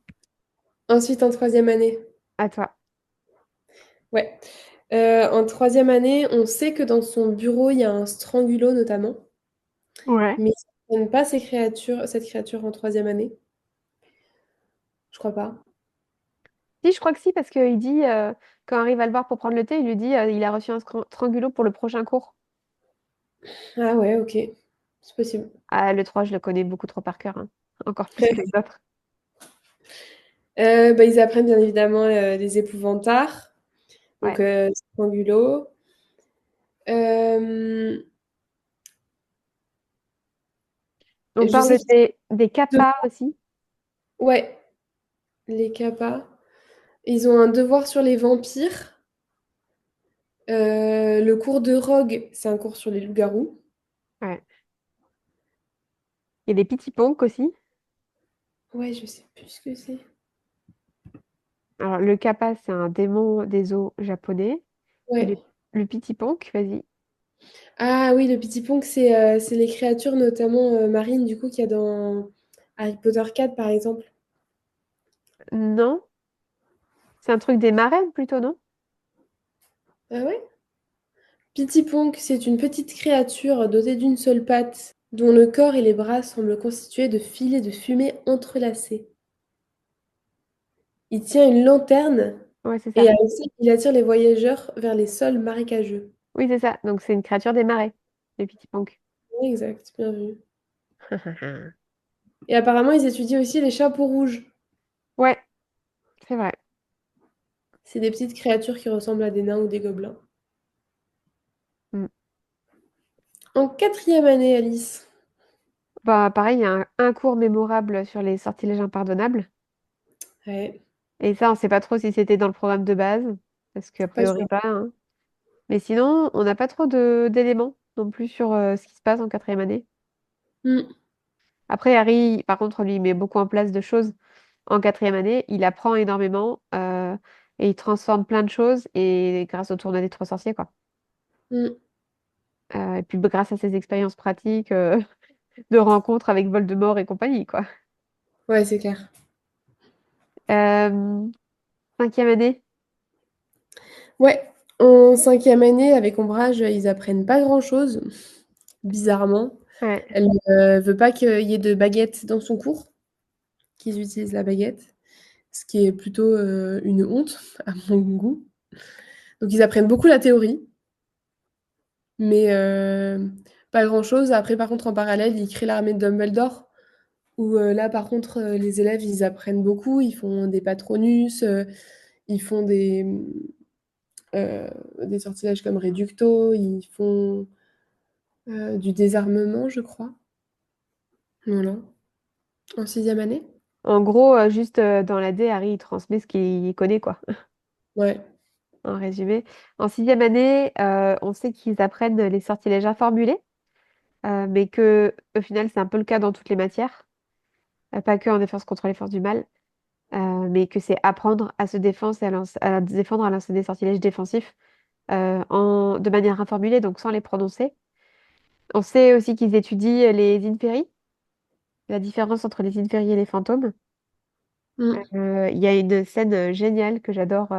Ensuite, en troisième année. À toi. Ouais. En troisième année, on sait que dans son bureau, il y a un strangulo notamment, Ouais. mais il ne pas cette créature en troisième année. Je crois pas. Si, je crois que si, parce qu'il dit, quand Harry va le voir pour prendre le thé, il lui dit il a reçu un strangulo pour le prochain cours. Ah ouais, ok. C'est possible. Ah, le 3 je le connais beaucoup trop par cœur, hein. Encore plus que les autres. Bah, ils apprennent bien évidemment les épouvantards, donc Ouais. Strangulo. Euh, On je parle sais qu'ils des ont kappas aussi. ouais, les Kappa. Ils ont un devoir sur les vampires. Le cours de Rogue, c'est un cours sur les loups-garous. Ouais. Il y a des petits ponks aussi. Ouais, je sais plus ce que c'est. Alors, le kappa, c'est un démon des eaux japonais. Et Ouais. le petit ponk, vas-y. Ah oui, le petit ponk, c'est les créatures notamment marines du coup qu'il y a dans Harry Potter 4 par exemple. Non, c'est un truc des marais plutôt, non? Ah ouais? Ponk, c'est une petite créature dotée d'une seule patte, dont le corps et les bras semblent constitués de filets de fumée entrelacés. Il tient une lanterne Ouais, c'est et ça. avec ça, il attire les voyageurs vers les sols marécageux. Oui, c'est ça. Donc, c'est une créature des marais. les petits punks. Exact, bien vu. Et apparemment, ils étudient aussi les chapeaux rouges. Ouais, c'est vrai. C'est des petites créatures qui ressemblent à des nains ou des gobelins. Mm. En quatrième année, Alice. Bah, pareil, il y a un cours mémorable sur les sortilèges impardonnables. Ouais, Et ça, on sait pas trop si c'était dans le programme de base, parce qu'a pas priori sûr. pas, hein. Mais sinon, on n'a pas trop d'éléments non plus sur ce qui se passe en quatrième année. Mm. Après, Harry, par contre, lui, il met beaucoup en place de choses en quatrième année. Il apprend énormément et il transforme plein de choses et grâce au tournoi des trois sorciers, quoi. Mm. Et puis grâce à ses expériences pratiques de rencontres avec Voldemort et compagnie, quoi. Ouais, c'est clair. Euh, cinquième année. Ouais, en cinquième année, avec Ombrage, ils apprennent pas grand-chose, bizarrement. Ouais. Elle veut pas qu'il y ait de baguette dans son cours, qu'ils utilisent la baguette, ce qui est plutôt une honte à mon goût. Donc ils apprennent beaucoup la théorie, mais pas grand-chose. Après, par contre, en parallèle, ils créent l'armée de Dumbledore, où là, par contre, les élèves, ils apprennent beaucoup. Ils font des patronus, ils font des sortilèges comme Reducto, ils font du désarmement, je crois. Voilà. En sixième année? En gros, juste dans la D, Harry, il transmet ce qu'il connaît, quoi. Ouais. En résumé. En sixième année, on sait qu'ils apprennent les sortilèges informulés, mais que au final, c'est un peu le cas dans toutes les matières, pas que en défense contre les forces du mal, mais que c'est apprendre à se défendre et à défendre, à lancer des sortilèges défensifs de manière informulée, donc sans les prononcer. On sait aussi qu'ils étudient les inféries, la différence entre les inféries et les fantômes. Mm. Il y a une scène géniale que j'adore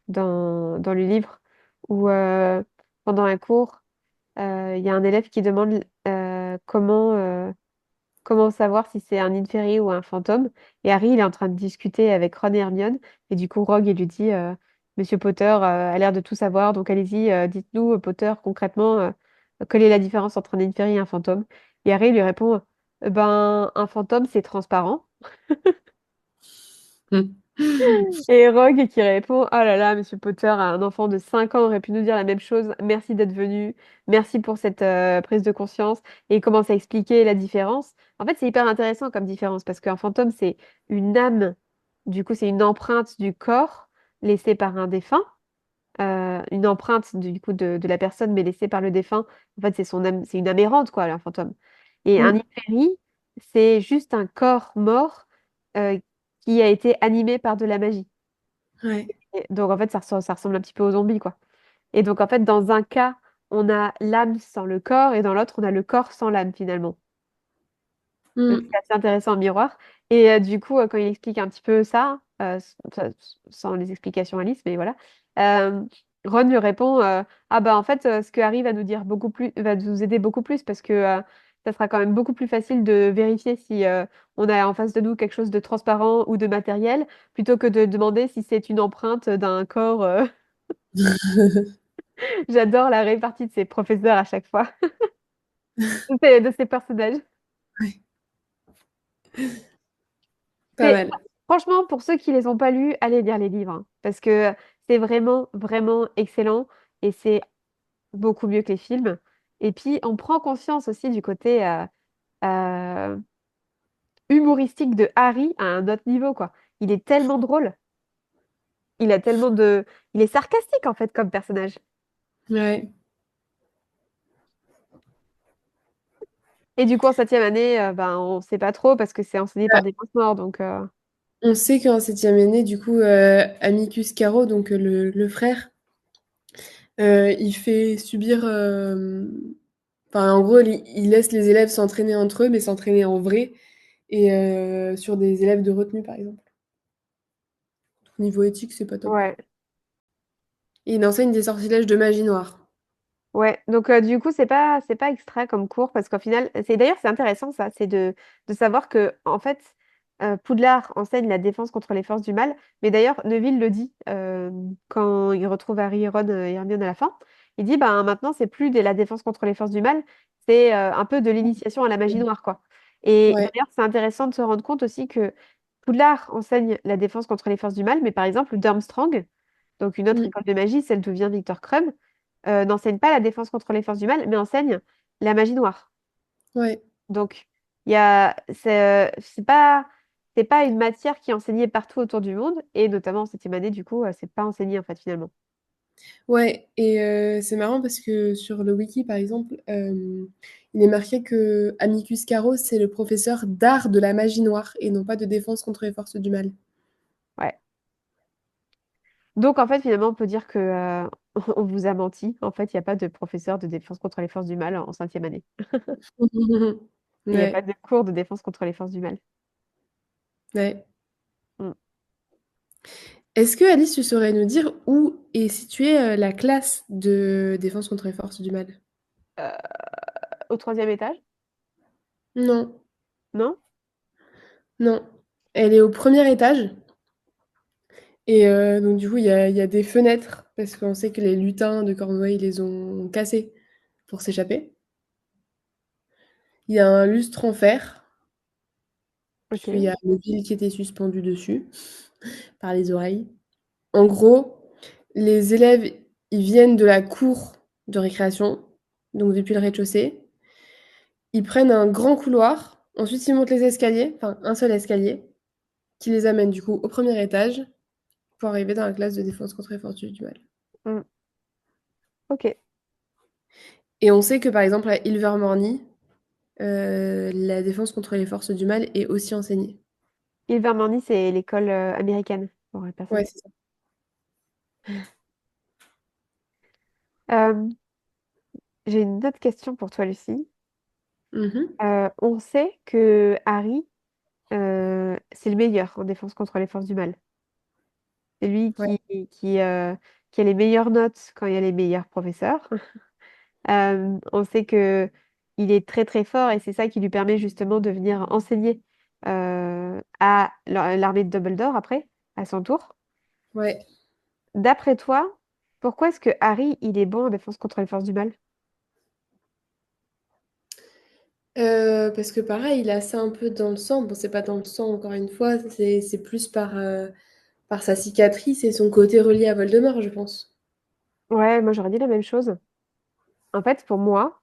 dans le livre où, pendant un cours, il y a un élève qui demande comment savoir si c'est un inféri ou un fantôme. Et Harry, il est en train de discuter avec Ron et Hermione. Et du coup, Rogue, il lui dit Monsieur Potter a l'air de tout savoir, donc allez-y, dites-nous, Potter, concrètement, quelle est la différence entre un inféri et un fantôme? Et Harry lui répond Ben, un fantôme, c'est transparent. Mm. Et Rogue qui répond Oh là là, Monsieur Potter, un enfant de 5 ans aurait pu nous dire la même chose. Merci d'être venu. Merci pour cette prise de conscience. Et il commence à expliquer la différence. En fait, c'est hyper intéressant comme différence parce qu'un fantôme, c'est une âme. Du coup, c'est une empreinte du corps laissée par un défunt. Une empreinte du coup de la personne, mais laissée par le défunt. En fait, c'est son âme, c'est une âme errante, quoi, un fantôme. Et un Mm. hystérique, c'est juste un corps mort euh, qui a été animé par de la magie. Ouais. Donc en fait, ça ressemble un petit peu aux zombies, quoi. Et donc en fait, dans un cas, on a l'âme sans le corps, et dans l'autre, on a le corps sans l'âme, finalement. Donc Mm. c'est assez intéressant en miroir. Et du coup, quand il explique un petit peu ça, sans les explications Alice, mais voilà, euh, Ron lui répond Ah bah en fait, ce que Harry va nous dire beaucoup plus, va nous aider beaucoup plus parce que ça sera quand même beaucoup plus facile de vérifier si on a en face de nous quelque chose de transparent ou de matériel, plutôt que de demander si c'est une empreinte d'un corps. J'adore la répartie de ces professeurs à chaque fois, de ces personnages. Ouais. Pas C'est mal. franchement pour ceux qui les ont pas lus, allez lire les livres hein, parce que c'est vraiment vraiment excellent et c'est beaucoup mieux que les films. Et puis on prend conscience aussi du côté euh, humoristique de Harry à un autre niveau quoi. Il est tellement drôle, il a tellement il est sarcastique en fait comme personnage. Ouais. Et du coup en septième année, ben on sait pas trop parce que c'est enseigné par des morts donc On sait qu'en septième année, du coup, Amicus Caro, donc le frère, il fait subir. Enfin, en gros, il laisse les élèves s'entraîner entre eux, mais s'entraîner en vrai, et sur des élèves de retenue, par exemple. Niveau éthique, c'est pas top. ouais. Et il enseigne des sortilèges de magie noire. Ouais, donc du coup, c'est pas extra comme cours parce qu'au final, c'est intéressant ça, c'est de savoir que en fait, Poudlard enseigne la défense contre les forces du mal, mais d'ailleurs, Neville le dit quand il retrouve Harry, Ron et Hermione à la fin. Il dit, ben maintenant, c'est plus de la défense contre les forces du mal, c'est un peu de l'initiation à la magie noire, quoi. Et Ouais. d'ailleurs, c'est intéressant de se rendre compte aussi que Poudlard enseigne la défense contre les forces du mal, mais par exemple, Durmstrang, donc une autre Mm. école de magie, celle d'où vient Victor Krum, n'enseigne pas la défense contre les forces du mal, mais enseigne la magie noire. Ouais. Donc, c'est pas une matière qui est enseignée partout autour du monde, et notamment en septième année, du coup, c'est pas enseigné en fait finalement. Ouais, et c'est marrant parce que sur le wiki, par exemple, il est marqué que Amicus Carros, c'est le professeur d'art de la magie noire et non pas de défense contre les forces du mal. Ouais. Donc en fait, finalement, on peut dire que on vous a menti. En fait, il n'y a pas de professeur de défense contre les forces du mal en cinquième année. Il n'y a pas Ouais, de cours de défense contre les forces du mal. ouais. Mm. Est-ce que Alice, tu saurais nous dire où est située la classe de défense contre les forces du mal? Euh, Au troisième étage? Non, Non? non. Elle est au premier étage. Et donc du coup, il y a des fenêtres, parce qu'on sait que les lutins de Cornouailles les ont cassées pour s'échapper. Il y a un lustre en fer, puisqu'il y Ok. a le fil qui était suspendu dessus, par les oreilles. En gros, les élèves, ils viennent de la cour de récréation, donc depuis le rez-de-chaussée. Ils prennent un grand couloir, ensuite ils montent les escaliers, enfin un seul escalier, qui les amène du coup au premier étage pour arriver dans la classe de défense contre les forces du mal. Mm. Ok. Et on sait que par exemple à Ilvermorny, la défense contre les forces du mal est aussi enseignée. Ilvermorny, c'est l'école américaine, pour les personnes Ouais, qui... c'est ça. Euh, j'ai une autre question pour toi, Lucie. Mhm. On sait que Harry, c'est le meilleur en défense contre les forces du mal. C'est lui Ouais, qui a les meilleures notes quand il y a les meilleurs professeurs. On sait que il est très très fort et c'est ça qui lui permet justement de venir enseigner à l'armée de Dumbledore après, à son tour. ouais. D'après toi, pourquoi est-ce que Harry, il est bon en défense contre les forces du mal? Parce que pareil, il a ça un peu dans le sang. Bon, c'est pas dans le sang encore une fois, c'est plus par sa cicatrice et son côté relié à Voldemort, je pense. Ouais, moi j'aurais dit la même chose. En fait, pour moi,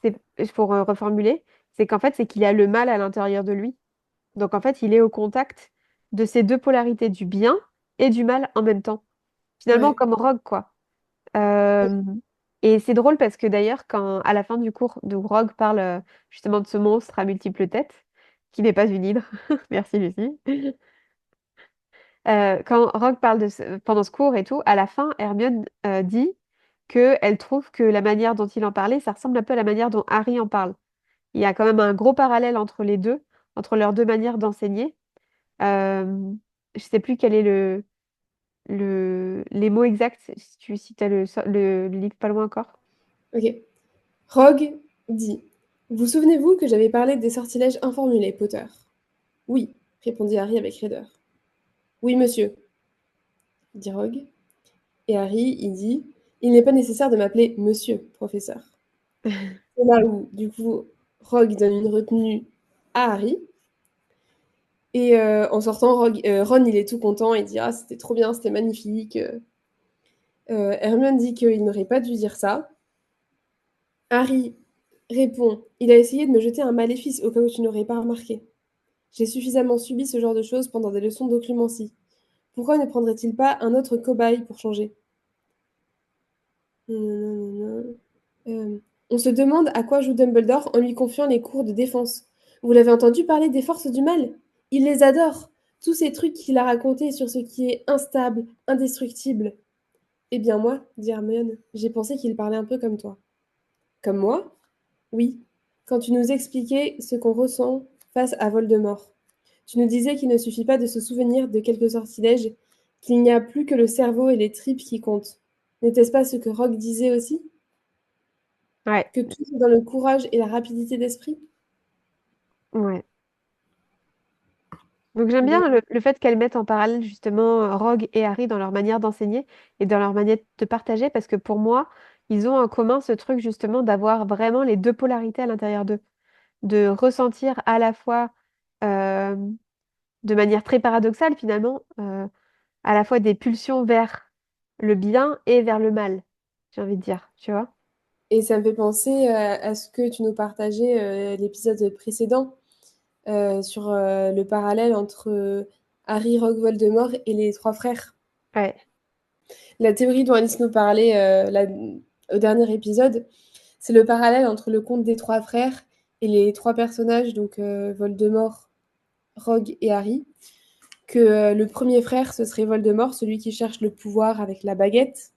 c'est pour reformuler, c'est qu'en fait, c'est qu'il a le mal à l'intérieur de lui. Donc en fait, il est au contact de ces deux polarités, du bien et du mal en même temps. Finalement, Ouais. comme Rogue, quoi. Euh, et c'est drôle parce que d'ailleurs, quand à la fin du cours, où Rogue parle justement de ce monstre à multiples têtes, qui n'est pas une hydre, merci Lucie. Quand Rogue parle pendant ce cours et tout, à la fin, Hermione dit qu'elle trouve que la manière dont il en parlait, ça ressemble un peu à la manière dont Harry en parle. Il y a quand même un gros parallèle entre les deux, entre leurs deux manières d'enseigner. Euh, je sais plus quel est les mots exacts, si tu as le livre pas loin encore. Ok. Rogue dit: Vous souvenez-vous que j'avais parlé des sortilèges informulés, Potter? Oui, répondit Harry avec raideur. Oui, monsieur, dit Rogue. Et Harry, il dit: Il n'est pas nécessaire de m'appeler monsieur, professeur. C'est là où, du coup, Rogue donne une retenue à Harry. Et en sortant, Ron, il est tout content, il dit: Ah, c'était trop bien, c'était magnifique. Hermione dit qu'il n'aurait pas dû dire ça. Harry répond: Il a essayé de me jeter un maléfice au cas où tu n'aurais pas remarqué. J'ai suffisamment subi ce genre de choses pendant des leçons d'occlumencie. Pourquoi ne prendrait-il pas un autre cobaye pour changer? Euh, on se demande à quoi joue Dumbledore en lui confiant les cours de défense. Vous l'avez entendu parler des forces du mal? Il les adore. Tous ces trucs qu'il a racontés sur ce qui est instable, indestructible. Eh bien moi, dit Hermione, j'ai pensé qu'il parlait un peu comme toi. Comme moi? Oui. Quand tu nous expliquais ce qu'on ressent face à Voldemort. Tu nous disais qu'il ne suffit pas de se souvenir de quelques sortilèges, qu'il n'y a plus que le cerveau et les tripes qui comptent. N'était-ce pas ce que Rogue disait aussi? Ouais, Que tout est dans le courage et la rapidité d'esprit? ouais. Donc j'aime Donc, bien le fait qu'elles mettent en parallèle justement Rogue et Harry dans leur manière d'enseigner et dans leur manière de partager parce que pour moi, ils ont en commun ce truc justement d'avoir vraiment les deux polarités à l'intérieur d'eux, de ressentir à la fois euh, de manière très paradoxale finalement, à la fois des pulsions vers le bien et vers le mal, j'ai envie de dire, tu vois? Et ça me fait penser à ce que tu nous partageais l'épisode précédent sur le parallèle entre Harry, Rogue, Voldemort et les trois frères. Ouais, La théorie dont Alice nous parlait au dernier épisode, c'est le parallèle entre le conte des trois frères et les trois personnages, donc Voldemort, Rogue et Harry. Que le premier frère, ce serait Voldemort, celui qui cherche le pouvoir avec la baguette.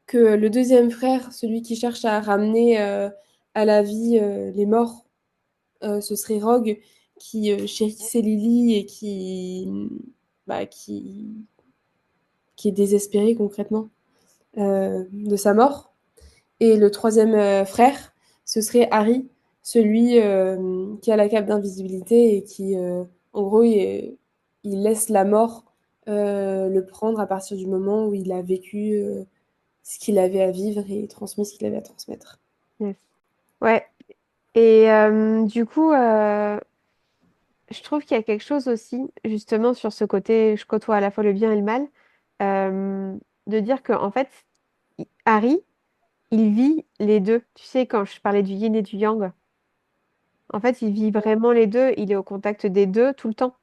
Que le deuxième frère, celui qui cherche à ramener à la vie les morts, ce serait Rogue, qui chérissait Lily et bah, qui est désespéré concrètement de sa mort. Et le troisième frère, ce serait Harry, celui qui a la cape d'invisibilité et qui, en gros, il laisse la mort le prendre à partir du moment où il a vécu ce qu'il avait à vivre et transmis ce qu'il avait à transmettre. yes. Ouais. Et du coup, je trouve qu'il y a quelque chose aussi, justement, sur ce côté, je côtoie à la fois le bien et le mal, de dire que en fait, Harry, il vit les deux. Tu sais, quand je parlais du yin et du yang, en fait, il vit vraiment les deux, il est au contact des deux tout le temps.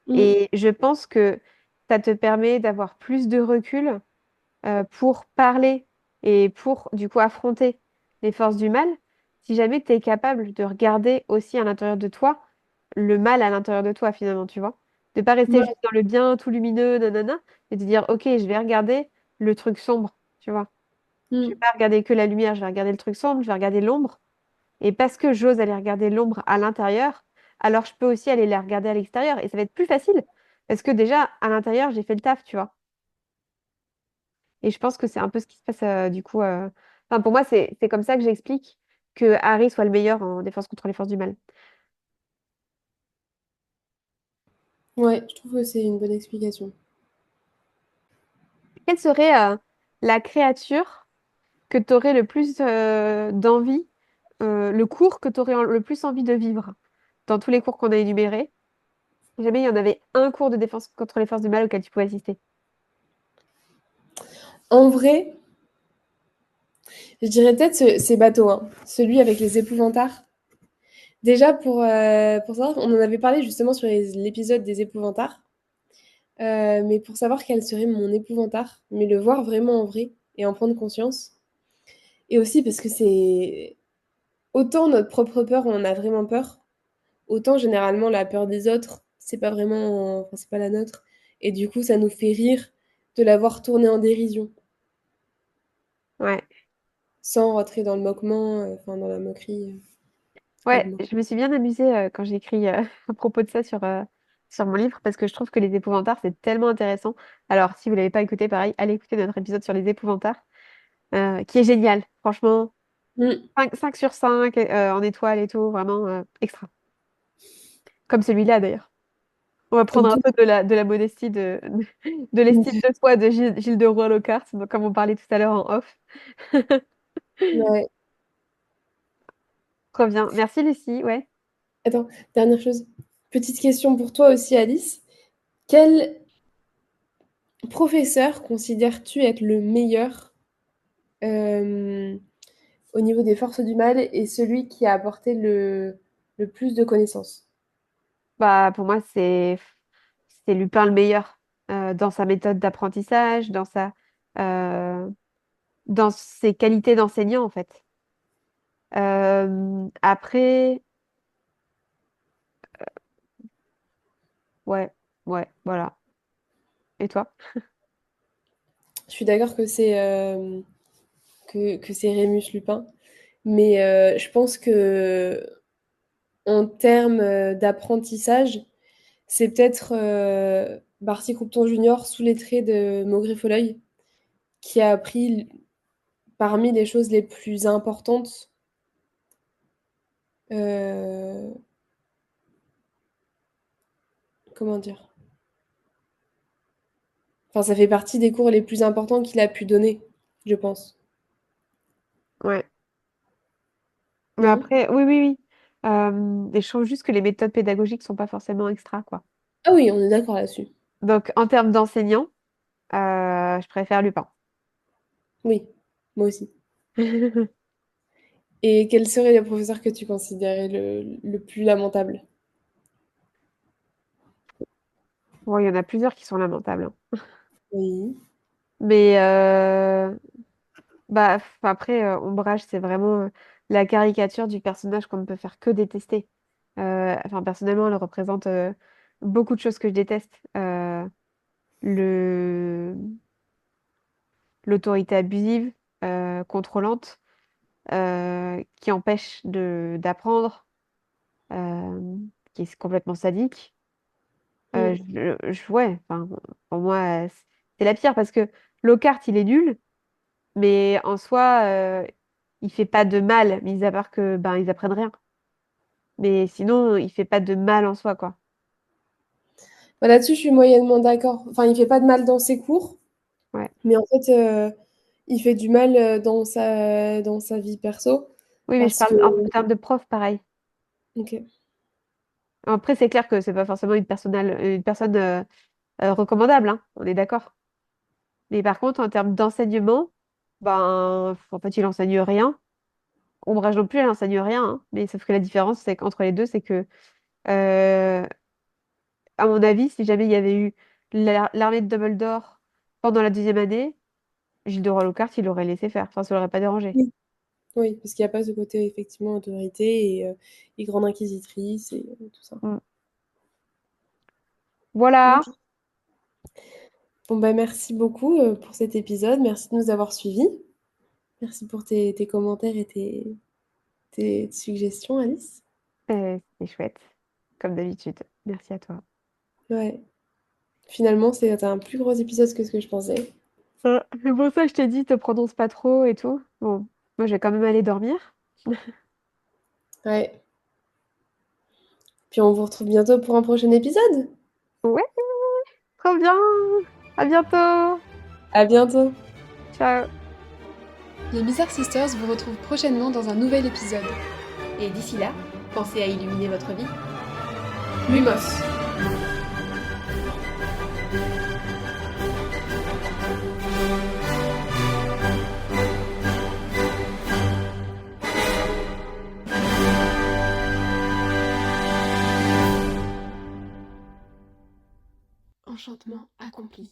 Mm. Et je pense que ça te permet d'avoir plus de recul pour parler et pour, du coup, affronter les forces du mal, si jamais tu es capable de regarder aussi à l'intérieur de toi le mal à l'intérieur de toi, finalement, tu vois. De pas rester Ouais. juste dans le bien, tout lumineux, nanana, et de dire, OK, je vais regarder le truc sombre, tu vois. Je vais Mm. pas regarder que la lumière, je vais regarder le truc sombre, je vais regarder l'ombre. Et parce que j'ose aller regarder l'ombre à l'intérieur, alors je peux aussi aller la regarder à l'extérieur. Et ça va être plus facile. Parce que déjà, à l'intérieur, j'ai fait le taf, tu vois. Et je pense que c'est un peu ce qui se passe du coup. Enfin, pour moi, c'est comme ça que j'explique que Harry soit le meilleur en défense contre les forces du mal. Ouais, je trouve que c'est une bonne explication. Quelle serait la créature que tu aurais le plus d'envie, le cours que tu aurais le plus envie de vivre dans tous les cours qu'on a énumérés? Si jamais il y en avait un cours de défense contre les forces du mal auquel tu pouvais assister. En vrai, je dirais peut-être ces bateaux, hein. Celui avec les épouvantards. Déjà, pour savoir, on en avait parlé justement sur l'épisode des épouvantards. Mais pour savoir quel serait mon épouvantard, mais le voir vraiment en vrai et en prendre conscience. Et aussi parce que c'est autant notre propre peur, on en a vraiment peur, autant généralement la peur des autres, c'est pas vraiment, enfin, c'est pas la nôtre. Et du coup, ça nous fait rire de l'avoir tourné en dérision, Ouais. sans rentrer dans le moquement, enfin dans la moquerie, c'est pas le Ouais, mot. je me suis bien amusée quand j'ai écrit à propos de ça sur mon livre parce que je trouve que les épouvantards, c'est tellement intéressant. Alors, si vous l'avez pas écouté, pareil, allez écouter notre épisode sur les épouvantards, qui est génial. Franchement, Mm. 5 sur 5 en étoiles et tout, vraiment extra. Comme celui-là d'ailleurs. On va Comme prendre un tout. peu de la modestie, de l'estime de soi de Gilles de Roy-Lockhart, comme on parlait tout à l'heure en off. Ouais. Trop bien. Merci Lucie, ouais. Attends, dernière chose. Petite question pour toi aussi, Alice. Quel professeur considères-tu être le meilleur euh, au niveau des forces du mal et celui qui a apporté le plus de connaissances? Bah, pour moi, c'est Lupin le meilleur dans sa méthode d'apprentissage, euh, dans ses qualités d'enseignant, en fait. Après, ouais, ouais, voilà. Et toi? Je suis d'accord que c'est Rémus Lupin, mais je pense que en termes d'apprentissage, c'est peut-être Barty Croupton Junior sous les traits de Maugrey Folleuil qui a appris parmi les choses les plus importantes euh, comment dire? Enfin, ça fait partie des cours les plus importants qu'il a pu donner, je pense. Ouais. Mais Non? après, oui, oui, oui. Et je trouve juste que les méthodes pédagogiques sont pas forcément extra, quoi. Ah oui, on est d'accord là-dessus. Donc, en termes d'enseignant, je préfère Lupin. Oui, moi aussi. Et quel serait le professeur que tu considérais le plus lamentable? Bon, il y en a plusieurs qui sont lamentables, hein. Oui. Mais bah, après, Ombrage, c'est vraiment la caricature du personnage qu'on ne peut faire que détester. Enfin, personnellement, elle représente beaucoup de choses que je déteste. Le... L'autorité abusive, contrôlante, qui empêche d'apprendre, qui est complètement sadique. Mm. Ouais, enfin, pour moi, c'est la pire parce que Lockhart, il est nul, mais en soi, il fait pas de mal, mis à part que ben ils apprennent rien. Mais sinon, il fait pas de mal en soi, quoi. Bah, là-dessus, je suis moyennement d'accord. Enfin, il fait pas de mal dans ses cours, Ouais. mais en fait, il fait du mal dans sa vie perso Oui, mais je parce que. parle en termes de prof, pareil. Ok. Après, c'est clair que c'est pas forcément une personne recommandable, hein, on est d'accord. Mais par contre, en termes d'enseignement, ben, en fait, il enseigne rien. Ombrage non plus, elle enseigne rien, hein. Mais sauf que la différence, c'est qu'entre les deux, c'est que, euh, à mon avis, si jamais il y avait eu l'armée de Dumbledore pendant la deuxième année, Gilles de Roi-Lockhart, il l'aurait laissé faire. Enfin, ça l'aurait pas dérangé. Oui, oui, parce qu'il n'y a pas ce côté effectivement autorité et grande inquisitrice et tout ça. Mm. Voilà. Ok. Bon, bah, merci beaucoup pour cet épisode. Merci de nous avoir suivis. Merci pour tes commentaires et tes suggestions, Alice. C'est chouette, comme d'habitude. Merci à toi. Ouais. Finalement, c'est un plus gros épisode que ce que je pensais. C'est pour ça que je t'ai dit, te prononce pas trop et tout. Bon, moi, je vais quand même aller dormir. Ouais. Puis on vous retrouve bientôt pour un prochain épisode. Ouais, trop bien. À bientôt. À bientôt. Ciao. Les Bizarre Sisters vous retrouvent prochainement dans un nouvel épisode. Et d'ici là, pensez à illuminer votre vie. Lumos. Enchantement accompli.